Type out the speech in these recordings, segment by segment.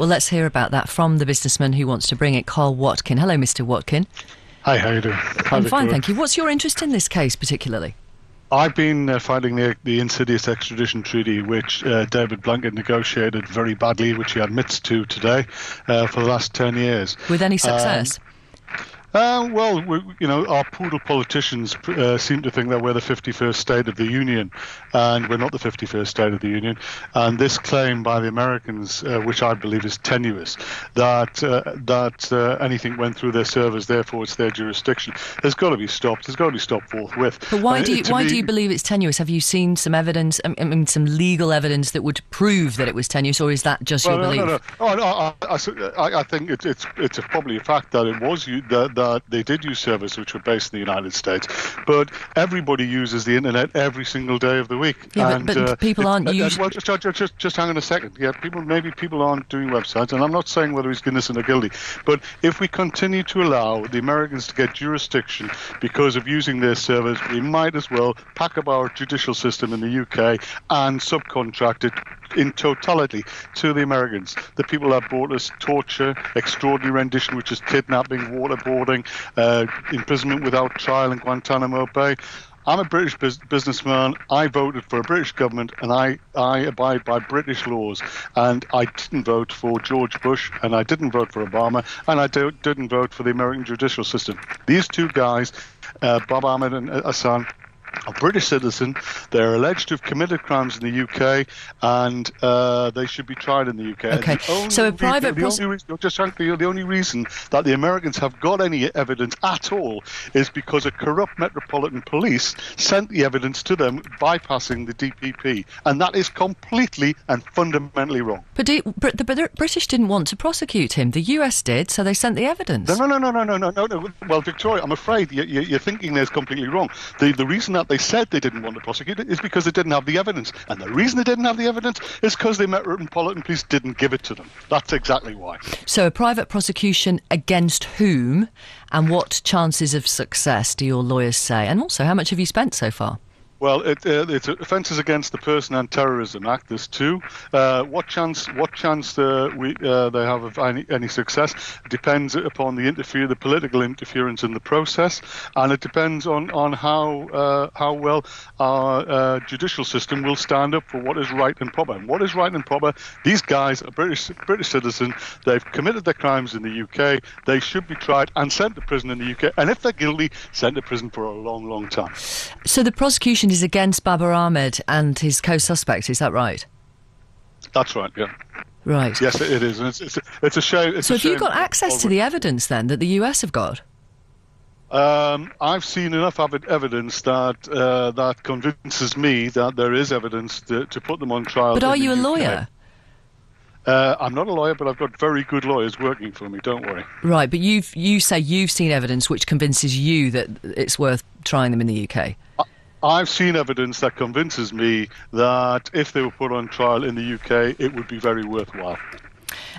Well, let's hear about that from the businessman who wants to bring it, Karl Watkin. Hello, Mr. Watkin. Hi, how you doing? I'm fine, thank you. What's your interest in this case particularly? I've been fighting the insidious extradition treaty, which David Blunkett negotiated very badly, which he admits to today, for the last 10 years. With any success? Our poodle politicians seem to think that we're the 51st state of the Union, and we're not the 51st state of the Union. And this claim by the Americans, which I believe is tenuous, that anything went through their servers, therefore it's their jurisdiction, has got to be stopped. It's got to be stopped forthwith. But why do you believe it's tenuous? Have you seen some evidence, some legal evidence that would prove that it was tenuous, or is that just your belief? No. I think it's probably a fact that it was that they did use servers which were based in the United States, but everybody uses the internet every single day of the week. Yeah, but people aren't using. Well, just hang on a second. Yeah, people aren't doing websites, and I'm not saying whether he's innocent or guilty. But if we continue to allow the Americans to get jurisdiction because of using their servers, we might as well pack up our judicial system in the UK and subcontract it in totality to the Americans. The people that brought us torture, extraordinary rendition, which is kidnapping, waterboarding, imprisonment without trial in Guantanamo Bay. I'm a British businessman. I voted for a British government, and I abide by British laws. And I didn't vote for George Bush, and I didn't vote for Obama, and I didn't vote for the American judicial system. These two guys, Babar Ahmad and Hassan, a British citizen. They're alleged to have committed crimes in the UK, and they should be tried in the UK. Okay, so a private the only reason that the Americans have got any evidence at all is because a corrupt metropolitan police sent the evidence to them, bypassing the DPP, and that is completely and fundamentally wrong. But the British didn't want to prosecute him. The US did, so they sent the evidence. No. Well, Victoria, I'm afraid you're thinking there's completely wrong. The reason that they said they didn't want to prosecute it is because they didn't have the evidence. And the reason they didn't have the evidence is because the Metropolitan Police didn't give it to them. That's exactly why. So a private prosecution against whom, and what chances of success do your lawyers say? And also, how much have you spent so far? Well, it's offences against the Person and Terrorism Act. There's two. What chance they have of any success depends upon the political interference in the process, and it depends on how well our judicial system will stand up for what is right and proper. And what is right and proper? These guys are British citizens. They've committed their crimes in the UK. They should be tried and sent to prison in the UK. And if they're guilty, sent to prison for a long, long time. So the prosecution is against Babar Ahmad and his co-suspects, is that right? That's right, yeah. Right. Yes, it is. And it's a shame. So have you got access to the evidence then that the US have got? I've seen enough evidence that convinces me that there is evidence to put them on trial. But are you a lawyer? I'm not a lawyer, but I've got very good lawyers working for me, don't worry. Right, but you say you've seen evidence which convinces you that it's worth trying them in the UK? I've seen evidence that convinces me that if they were put on trial in the UK, it would be very worthwhile.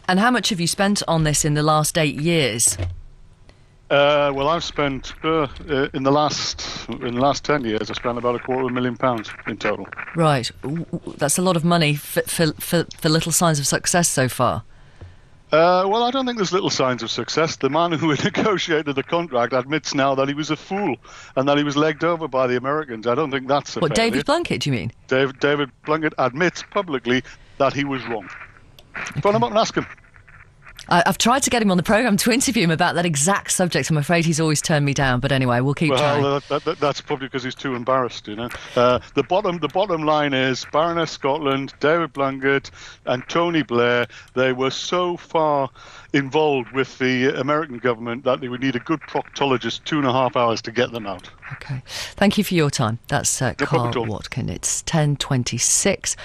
And how much have you spent on this in the last 8 years? Well, I've spent in the last 10 years, I spent about £250,000 in total. Right, that's a lot of money for little signs of success so far. Well, I don't think there's little signs of success. The man who negotiated the contract admits now that he was a fool and that he was legged over by the Americans. I don't think that's a failure. David Blunkett, do you mean? David Blunkett admits publicly that he was wrong. Phone him up and ask him. I've tried to get him on the programme to interview him about that exact subject. I'm afraid he's always turned me down. But anyway, we'll keep trying. Well, that's probably because he's too embarrassed, you know. The bottom line is Baroness Scotland, David Blunkett and Tony Blair, they were so far involved with the American government that they would need a good proctologist 2.5 hours to get them out. OK. Thank you for your time. That's Karl Watkin. It's 10:26.